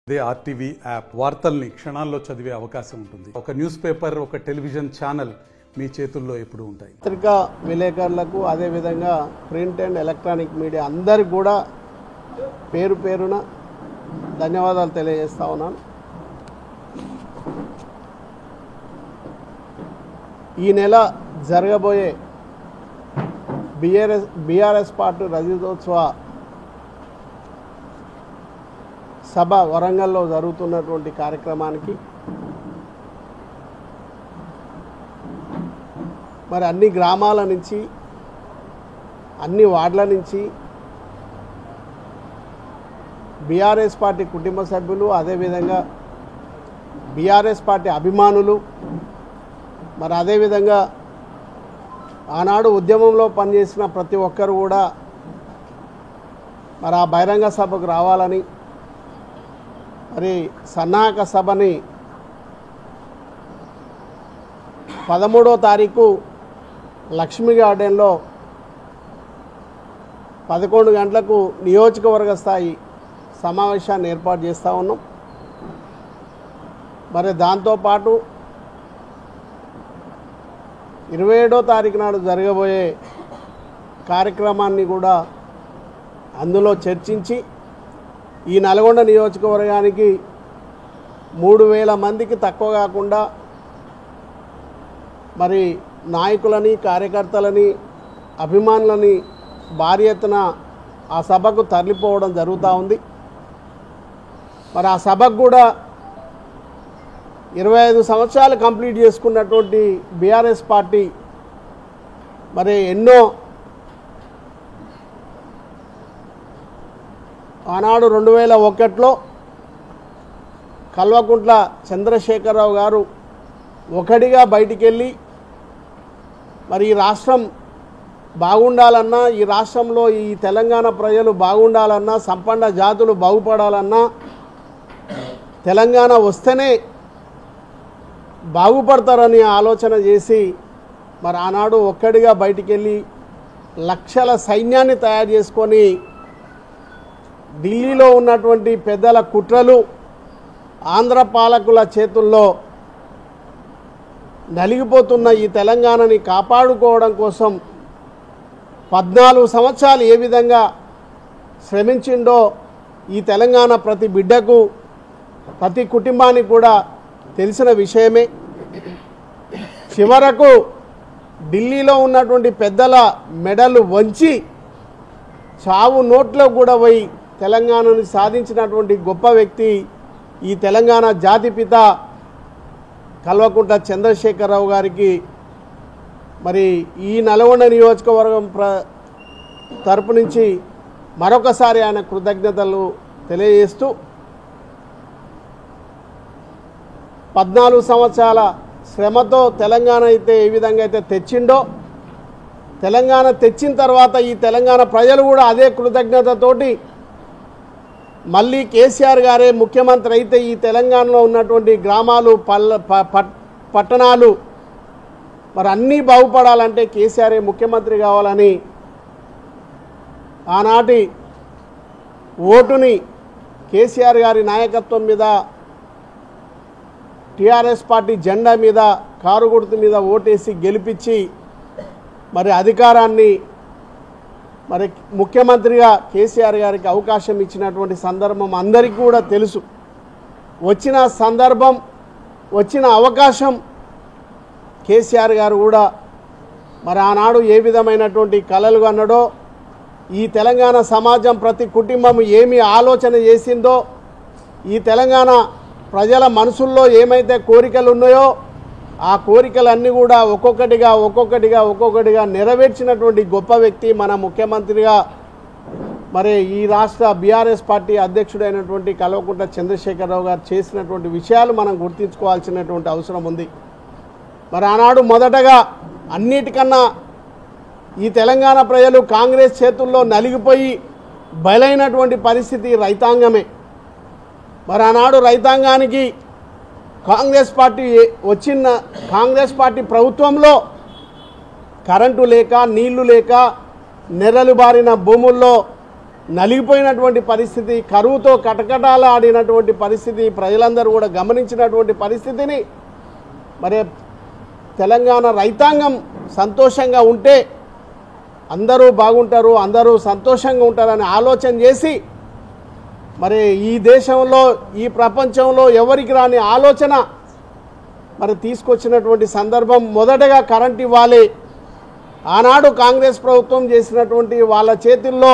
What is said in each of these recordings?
They RTV app వార్తల్ని క్షణాల్లో చదివే అవకాశం ఉంటుంది. ఒక న్యూస్ పేపర్, ఒక టెలివిజన్ ఛానల్ మీ చేతుల్లో ఎప్పుడూ ఉంటాయి. పత్రికా విలేకరులకు, అదేవిధంగా ప్రింట్ అండ్ ఎలక్ట్రానిక్ మీడియా అందరికి కూడా పేరు పేరున ధన్యవాదాలు తెలియజేస్తా ఉన్నాను. ఈ నెల జరగబోయే బీఆర్ఎస్ పార్టీ రజతోత్సవ సభ వరంగల్లో జరుగుతున్నటువంటి కార్యక్రమానికి మరి అన్ని గ్రామాల నుంచి, అన్ని వార్డుల నుంచి బీఆర్ఎస్ పార్టీ కుటుంబ సభ్యులు, అదేవిధంగా బీఆర్ఎస్ పార్టీ అభిమానులు, మరి అదేవిధంగా ఆనాడు ఉద్యమంలో పనిచేసిన ప్రతి ఒక్కరు కూడా మరి ఆ బహిరంగ సభకు రావాలని, మరి సన్నాహక సభని 13వ తారీఖు లక్ష్మీ గార్డెన్లో 11 గంటలకు నియోజకవర్గ స్థాయి సమావేశాన్ని ఏర్పాటు చేస్తూ ఉన్నాం. మరి దాంతోపాటు 27వ తారీఖు నాడు జరగబోయే కార్యక్రమాన్ని కూడా అందులో చర్చించి ఈ నల్గొండ నియోజకవర్గానికి 3000 మందికి తక్కువ కాకుండా మరి నాయకులని, కార్యకర్తలని, అభిమానులని భారీ ఎత్తున ఆ సభకు తరలిపోవడం జరుగుతూ ఉంది. మరి ఆ సభకు కూడా 25 సంవత్సరాలు కంప్లీట్ చేసుకున్నటువంటి బీఆర్ఎస్ పార్టీ మరి ఎన్నో ఆనాడు 2001లో కల్వకుంట్ల చంద్రశేఖరరావు గారు ఒకటిగా బయటికి వెళ్ళి మరి ఈ రాష్ట్రం బాగుండాలన్నా, ఈ రాష్ట్రంలో ఈ తెలంగాణ ప్రజలు బాగుండాలన్నా, సంపన్న జాతులు బాగుపడాలన్నా తెలంగాణ వస్తేనే బాగుపడతారని ఆలోచన చేసి మరి ఆనాడు ఒక్కడిగా బయటికి వెళ్ళి లక్షల సైన్యాన్ని తయారు చేసుకొని ఢిల్లీలో ఉన్నటువంటి పెద్దల కుట్రలు, ఆంధ్ర పాలకుల చేతుల్లో నలిగిపోతున్న ఈ తెలంగాణని కాపాడుకోవడం కోసం 14 సంవత్సరాలు ఏ విధంగా శ్రమించిండో ఈ తెలంగాణ ప్రతి బిడ్డకు, ప్రతి కుటుంబానికి కూడా తెలిసిన విషయమే. చివరకు ఢిల్లీలో ఉన్నటువంటి పెద్దల మెడలు వంచి చావు నోట్లో కూడా పోయి తెలంగాణను సాధించినటువంటి గొప్ప వ్యక్తి ఈ తెలంగాణ జాతిపిత కల్వకుంట్ల చంద్రశేఖరరావు గారికి మరి ఈ నల్గొండ నియోజకవర్గం తరపు నుంచి మరొకసారి ఆయన కృతజ్ఞతలు తెలియజేస్తూ 14 సంవత్సరాల శ్రమతో తెలంగాణ అయితే ఏ విధంగా అయితే తెచ్చిండో, తెలంగాణ తెచ్చిన తర్వాత ఈ తెలంగాణ ప్రజలు కూడా అదే కృతజ్ఞతతోటి మళ్ళీ కేసీఆర్ గారే ముఖ్యమంత్రి అయితే ఈ తెలంగాణలో ఉన్నటువంటి గ్రామాలు, పట్టణాలు మరి అన్నీ బాగుపడాలంటే కేసీఆరే ముఖ్యమంత్రి కావాలని ఆనాటి ఓటుని కేసీఆర్ గారి నాయకత్వం మీద, టీఆర్ఎస్ పార్టీ జెండా మీద, కారు గుర్తు మీద ఓటేసి గెలిపించి మరి అధికారాన్ని మరి ముఖ్యమంత్రిగా కేసీఆర్ గారికి అవకాశం ఇచ్చినటువంటి సందర్భం అందరికీ కూడా తెలుసు. వచ్చిన సందర్భం, వచ్చిన అవకాశం కేసీఆర్ గారు కూడా మరి ఆనాడు ఏ విధమైనటువంటి కలలు కన్నాడో, ఈ తెలంగాణ సమాజం ప్రతి కుటుంబం ఏమి ఆలోచన చేసిందో, ఈ తెలంగాణ ప్రజల మనసుల్లో ఏమైతే కోరికలు ఉన్నాయో ఆ కోరికలన్నీ కూడా ఒక్కొక్కటిగా నెరవేర్చినటువంటి గొప్ప వ్యక్తి మన ముఖ్యమంత్రిగా మరి ఈ రాష్ట్ర బీఆర్ఎస్ పార్టీ అధ్యక్షుడైనటువంటి కల్వకుంట్ల చంద్రశేఖరరావు గారు చేసినటువంటి విషయాలు మనం గుర్తించుకోవాల్సినటువంటి అవసరం ఉంది. మరి ఆనాడు మొదటగా అన్నిటికన్నా ఈ తెలంగాణ ప్రజలు కాంగ్రెస్ చేతుల్లో నలిగిపోయి బలైనటువంటి పరిస్థితి రైతాంగమే. మరి ఆనాడు రైతాంగానికి కాంగ్రెస్ పార్టీ ప్రభుత్వంలో కరెంటు లేక, నీళ్లు లేక, నెర్రలు బారిన భూముల్లో నలిగిపోయినటువంటి పరిస్థితి, కరువుతో కటకటాలు ఆడినటువంటి పరిస్థితి, ప్రజలందరూ కూడా గమనించినటువంటి పరిస్థితిని మరి తెలంగాణ రైతాంగం సంతోషంగా ఉంటే అందరూ బాగుంటారు, అందరూ సంతోషంగా ఉంటారని ఆలోచన చేసి మరి ఈ దేశంలో ఈ ప్రపంచంలో ఎవరికి రాని ఆలోచన మరి తీసుకొచ్చినటువంటి సందర్భం. మొదటగా కరెంట్ ఇవ్వాలి. ఆనాడు కాంగ్రెస్ ప్రభుత్వం చేసినటువంటి వాళ్ళ చేతుల్లో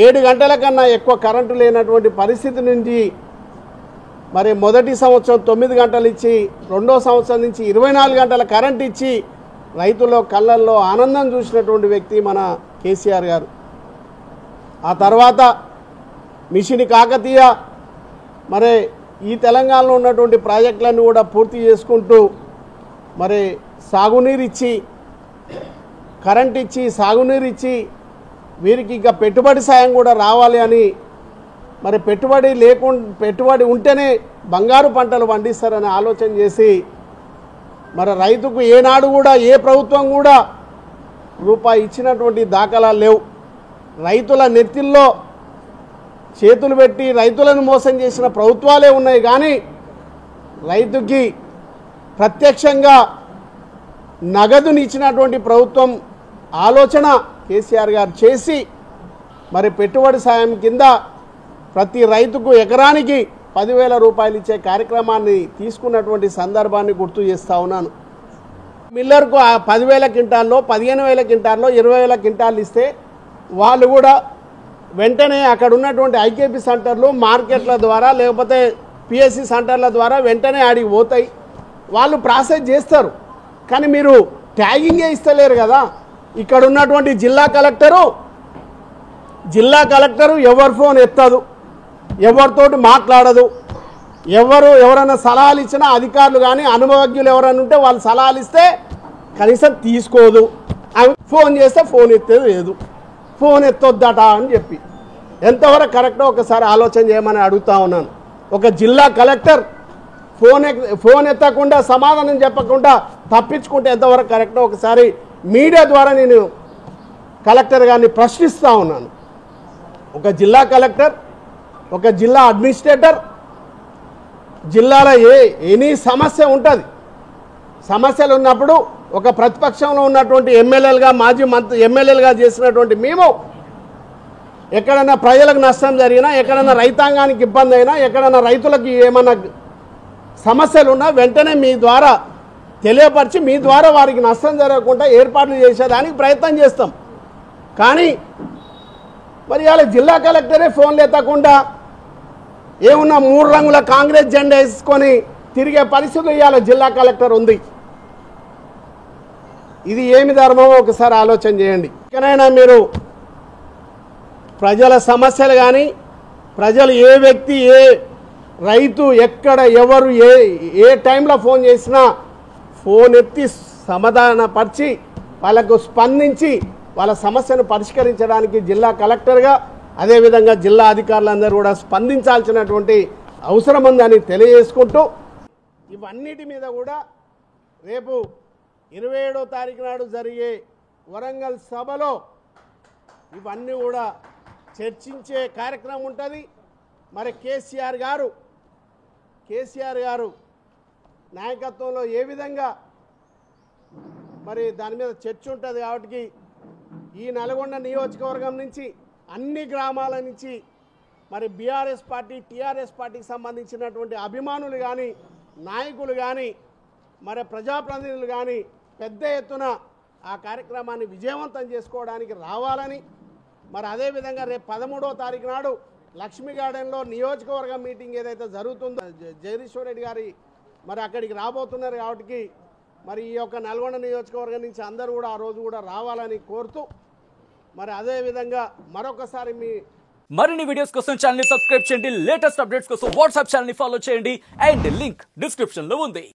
7 గంటల కన్నా ఎక్కువ కరెంటు లేనటువంటి పరిస్థితి నుంచి మరి మొదటి సంవత్సరం 9 గంటలు ఇచ్చి, రెండో సంవత్సరం నుంచి 24 గంటల కరెంట్ ఇచ్చి రైతుల కళ్ళల్లో ఆనందం చూసినటువంటి వ్యక్తి మన కేసీఆర్ గారు. ఆ తర్వాత మిషన్ కాకతీయ మరి ఈ తెలంగాణలో ఉన్నటువంటి ప్రాజెక్టులను కూడా పూర్తి చేసుకుంటూ మరి సాగునీరు ఇచ్చి, కరెంట్ ఇచ్చి, సాగునీరు ఇచ్చి వీరికి ఇంకా పెట్టుబడి సాయం కూడా రావాలి అని మరి పెట్టుబడి ఉంటేనే బంగారు పంటలు పండిస్తారని ఆలోచన చేసి మరి రైతుకు ఏనాడు కూడా ఏ ప్రభుత్వం కూడా రూపాయి ఇచ్చినటువంటి దాఖలాలు లేవు. రైతుల నెత్తిల్లో చేతులు పెట్టి రైతులను మోసం చేసిన ప్రభుత్వాలే ఉన్నాయి. కానీ రైతుకి ప్రత్యక్షంగా నగదునిచ్చినటువంటి ప్రభుత్వం ఆలోచన కేసీఆర్ గారు చేసి మరి పెట్టుబడి సాయం కింద ప్రతి రైతుకు ఎకరానికి 10,000 రూపాయలు ఇచ్చే కార్యక్రమాన్ని తీసుకున్నటువంటి సందర్భాన్ని గుర్తు చేస్తూ ఉన్నాను. మిల్లర్కు 10,000 క్వింటాల్లో, 15,000 క్వింటాల్లో, 20,000 క్వింటాలు ఇస్తే వాళ్ళు కూడా వెంటనే అక్కడ ఉన్నటువంటి ఐకేపీ సెంటర్లు, మార్కెట్ల ద్వారా లేకపోతే పిఎస్సి సెంటర్ల ద్వారా వెంటనే ఆడికి పోతాయి, వాళ్ళు ప్రాసెస్ చేస్తారు. కానీ మీరు ట్యాగింగే ఇస్తలేరు కదా. ఇక్కడ ఉన్నటువంటి జిల్లా కలెక్టరు ఎవరి ఫోన్ ఎత్తదు, ఎవరితోటి మాట్లాడదు, ఎవరైనా సలహాలు ఇచ్చినా అధికారులు కానీ అనుభవజ్ఞులు ఎవరైనా ఉంటే వాళ్ళు సలహాలు ఇస్తే కనీసం తీసుకోదు. ఫోన్ చేస్తే ఫోన్ ఎత్తేది లేదు, ఫోన్ ఎత్తొద్దట అని చెప్పి ఎంతవరకు కరెక్టో ఒకసారి ఆలోచన చేయమని అడుగుతా ఉన్నాను. ఒక జిల్లా కలెక్టర్ ఫోన్ ఎత్తకుండా సమాధానం చెప్పకుండా తప్పించుకుంటే ఎంతవరకు కరెక్టో ఒకసారి మీడియా ద్వారా నేను కలెక్టర్ గారిని ప్రశ్నిస్తూ ఉన్నాను. ఒక జిల్లా కలెక్టర్, ఒక జిల్లా అడ్మినిస్ట్రేటర్, జిల్లాలో ఎనీ సమస్య ఉంటుంది. సమస్యలు ఉన్నప్పుడు ఒక ప్రతిపక్షంలో ఉన్నటువంటి ఎమ్మెల్యేలుగా, మాజీ ఎమ్మెల్యేలుగా చేసినటువంటి మేము ఎక్కడైనా ప్రజలకు నష్టం జరిగినా, ఎక్కడైనా రైతాంగానికి ఇబ్బంది అయినా, ఎక్కడైనా రైతులకి ఏమైనా సమస్యలు ఉన్నా వెంటనే మీ ద్వారా తెలియపరిచి మీ ద్వారా వారికి నష్టం జరగకుండా ఏర్పాట్లు చేసేదానికి ప్రయత్నం చేస్తాం. కానీ మరి ఇవాళ జిల్లా కలెక్టరే ఫోన్లు ఎత్తకుండా ఏమున్నా 3 రంగుల కాంగ్రెస్ జెండా వేసుకొని తిరిగే పరిస్థితులు ఇవాళ జిల్లా కలెక్టర్ ఉంది. ఇది ఏమి ధర్మమో ఒకసారి ఆలోచన చేయండి. ఇకనైనా మీరు ప్రజల సమస్యలు కానీ, ప్రజలు ఏ వ్యక్తి, ఏ రైతు, ఎక్కడ ఎవరు ఏ టైంలో ఫోన్ చేసినా ఫోన్ ఎత్తి సమాధానపరిచి వాళ్ళకు స్పందించి వాళ్ళ సమస్యను పరిష్కరించడానికి జిల్లా కలెక్టర్గా, అదేవిధంగా జిల్లా అధికారులందరూ కూడా స్పందించాల్సినటువంటి అవసరం ఉందని తెలియజేసుకుంటూ ఇవన్నిటి మీద కూడా రేపు 27వ తారీఖు నాడు జరిగే వరంగల్ సభలో ఇవన్నీ కూడా చర్చించే కార్యక్రమం ఉంటుంది. మరి కేసీఆర్ గారు నాయకత్వంలో ఏ విధంగా మరి దాని మీద చర్చ ఉంటుంది. కాబట్టి ఈ నల్గొండ నియోజకవర్గం నుంచి అన్ని గ్రామాల నుంచి మరి బీఆర్ఎస్ పార్టీ, టీఆర్ఎస్ పార్టీకి సంబంధించినటువంటి అభిమానులు కానీ, నాయకులు కానీ, మరి ప్రజాప్రతినిధులు కానీ పెద్ద ఎత్తున ఆ కార్యక్రమాన్ని విజయవంతం చేసుకోవడానికి రావాలని, మరి అదేవిధంగా రేపు 13వ తారీఖు నాడు లక్ష్మీ గార్డెన్లో నియోజకవర్గం మీటింగ్ ఏదైతే జరుగుతుందో జగదీశ్వర్ రెడ్డి గారి మరి అక్కడికి రాబోతున్నారు. కాబట్టి మరి ఈ యొక్క నల్గొండ నియోజకవర్గం నుంచి అందరూ కూడా ఆ రోజు కూడా రావాలని కోరుతూ మరి అదేవిధంగా మరొకసారి మరిన్ని వీడియోస్ కోసం ఛానల్ ని సబ్స్క్రైబ్ చేయండి. లేటెస్ట్ అప్డేట్స్ కోసం వాట్సాప్ ఛానల్ ని ఫాలో చేయండి. అండ్ లింక్ డిస్క్రిప్షన్ లో ఉంది.